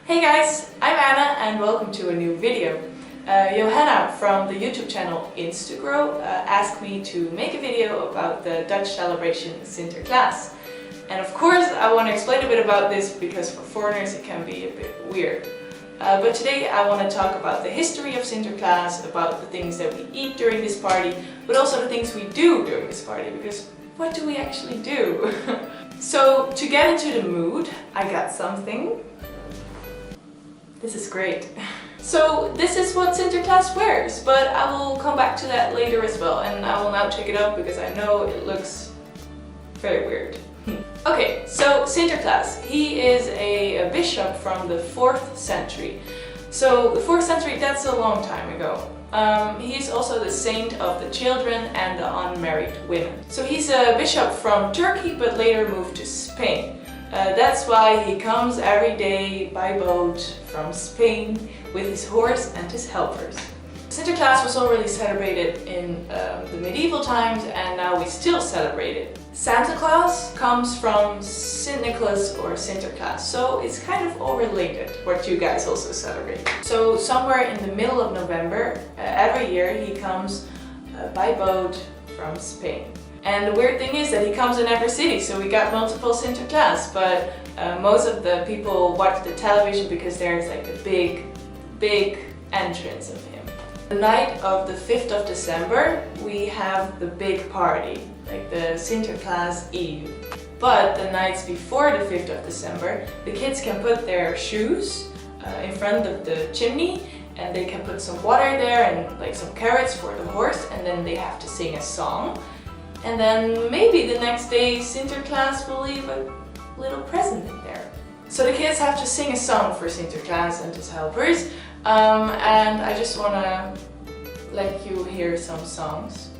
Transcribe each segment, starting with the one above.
Hey guys, I'm Anna and welcome to a new video. Johanna from the YouTube channel Instagrow asked me to make a video about the Dutch celebration Sinterklaas. And of course I want to explain a bit about this because for foreigners it can be a bit weird. But today I want to talk about the history of Sinterklaas, about the things that we eat during this party, but also the things we do during this party, because what do we actually do? So to get into the mood, I got something. This is great. So this is what Sinterklaas wears, but I will come back to that later as well, and I will now take it off because I know it looks very weird. Okay, so Sinterklaas, he is a bishop from the 4th century. So the 4th century, that's a long time ago. He's also the saint of the children and the unmarried women. So he's a bishop from Turkey, but later moved to Spain. That's why he comes every day by boat from Spain with his horse and his helpers. Sinterklaas was already celebrated in the medieval times, and now we still celebrate it. Santa Claus comes from St. Nicholas or Sinterklaas, so it's kind of all related, what you guys also celebrate. So somewhere in the middle of November, every year he comes by boat from Spain. And the weird thing is that he comes in every city, so we got multiple Sinterklaas, but most of the people watch the television because there's like a big entrance of him. The night of the 5th of December, we have the big party, like the Sinterklaas Eve. But the nights before the 5th of December, the kids can put their shoes in front of the chimney, and they can put some water there and like some carrots for the horse, and then they have to sing a song. And then maybe the next day Sinterklaas will leave a little present in there. So the kids have to sing a song for Sinterklaas and his helpers. And I just want to let you hear some songs.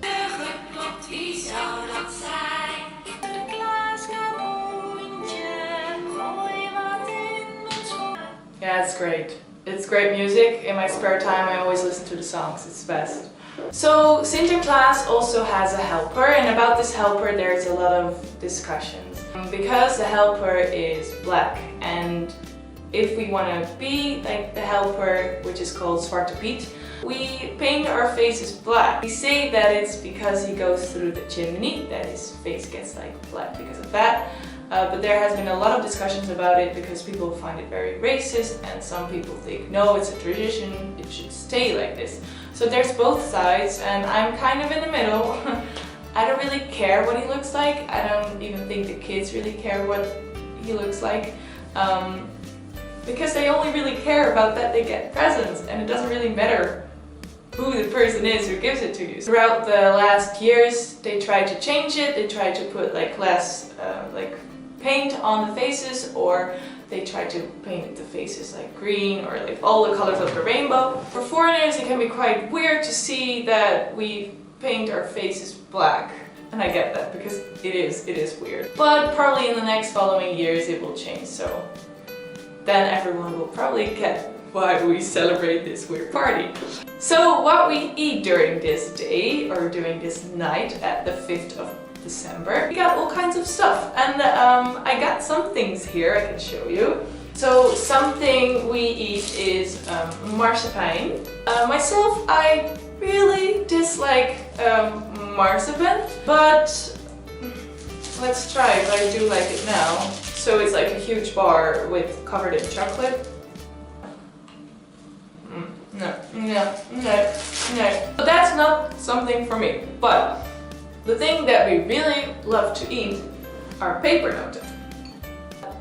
Yeah, it's great. It's great music. In my spare time I always listen to the songs, it's the best. So Sinterklaas also has a helper, and about this helper there's a lot of discussions. Because the helper is black, and if we want to be like the helper, which is called Zwarte Piet, we paint our faces black. We say that it's because he goes through the chimney that his face gets like black because of that. But there has been a lot of discussions about it because people find it very racist, and some people think no, it's a tradition, it should stay like this. So there's both sides, and I'm kind of in the middle. I don't really care what he looks like. I don't even think the kids really care what he looks like. Because they only really care about that they get presents, and it doesn't really matter who the person is who gives it to you. Throughout the last years they tried to change it. They tried to put like less paint on the faces, or they tried to paint the faces like green or like all the colors of the rainbow. For foreigners it can be quite weird to see that we paint our faces black. And I get that because it is weird. But probably in the next following years it will change, so then everyone will probably get why we celebrate this weird party. So what we eat during this day, or during this night at the 5th of December, we got all kinds of stuff, and I got some things here I can show you. So something we eat is marzipan. Myself, I really dislike marzipan, but let's try if I do like it now. So it's like a huge bar covered in chocolate. No. But that's not something for me. But the thing that we really love to eat are pepernoten.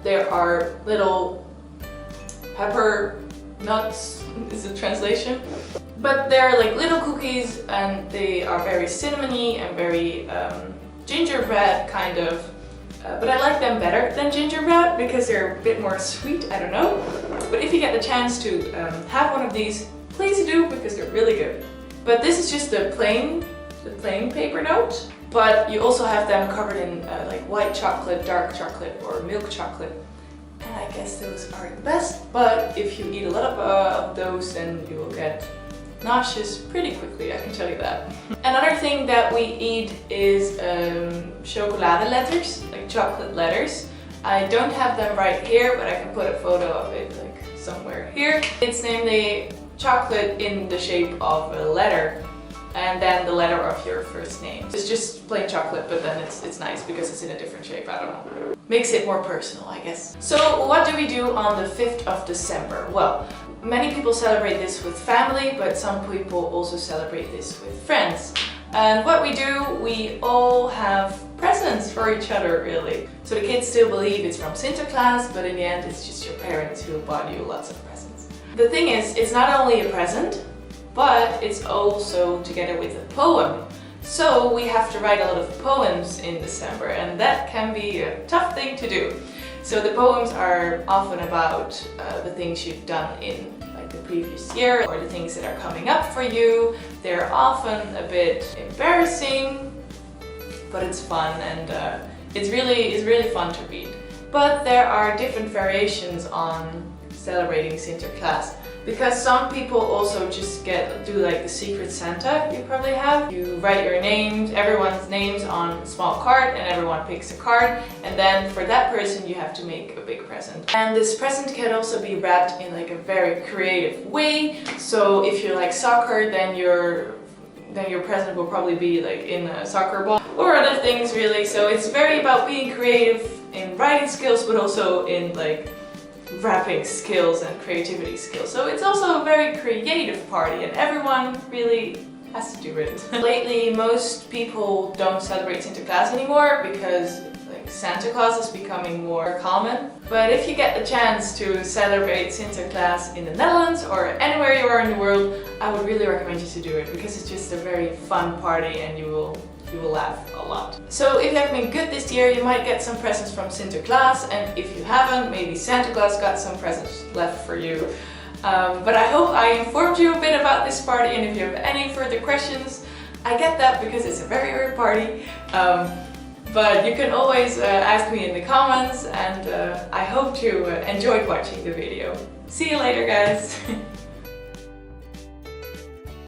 There are little pepper nuts, is the translation. But they're like little cookies, and they are very cinnamony and very gingerbread kind of. But I like them better than gingerbread because they're a bit more sweet, I don't know. But if you get the chance to have one of these, please do, because they're really good. But this is just the plain paper note. But you also have them covered in like white chocolate, dark chocolate, or milk chocolate. And I guess those are the best. But if you eat a lot of those, then you will get nauseous pretty quickly, I can tell you that. Another thing that we eat is chocolade letters, like chocolate letters. I don't have them right here, but I can put a photo of it like somewhere here. It's namely chocolate in the shape of a letter, and then the letter of your first name. It's just plain chocolate, but then it's nice because it's in a different shape, I don't know. Makes it more personal, I guess. So what do we do on the 5th of December? Well, many people celebrate this with family, but some people also celebrate this with friends. And what we do, we all have presents for each other, really. So the kids still believe it's from Sinterklaas, but in the end it's just your parents who bought you lots of presents. The thing is, it's not only a present, but it's also together with a poem. So we have to write a lot of poems in December, and that can be a tough thing to do. So the poems are often about the things you've done in the previous year, or the things that are coming up for you. They're often a bit embarrassing, but it's fun, and it's really fun to read. But there are different variations on celebrating Sinterklaas, because some people also just do like the Secret Santa you probably have. You write your names, everyone's names on a small card, and everyone picks a card, and then for that person you have to make a big present. And this present can also be wrapped in like a very creative way. So if you like soccer, then your present will probably be like in a soccer ball or other things, really. So it's very about being creative in writing skills, but also in like wrapping skills and creativity skills. So it's also a very creative party, and everyone really has to do it. Lately, most people don't celebrate Sinterklaas anymore because like Santa Claus is becoming more common. But if you get the chance to celebrate Sinterklaas in the Netherlands or anywhere you are in the world, I would really recommend you to do it, because it's just a very fun party and you will laugh a lot. So if you have been good this year, you might get some presents from Sinterklaas, and if you haven't, maybe Santa Claus got some presents left for you. But I hope I informed you a bit about this party, and if you have any further questions, I get that because it's a very rare party. But you can always ask me in the comments, and I hope you enjoyed watching the video. See you later, guys!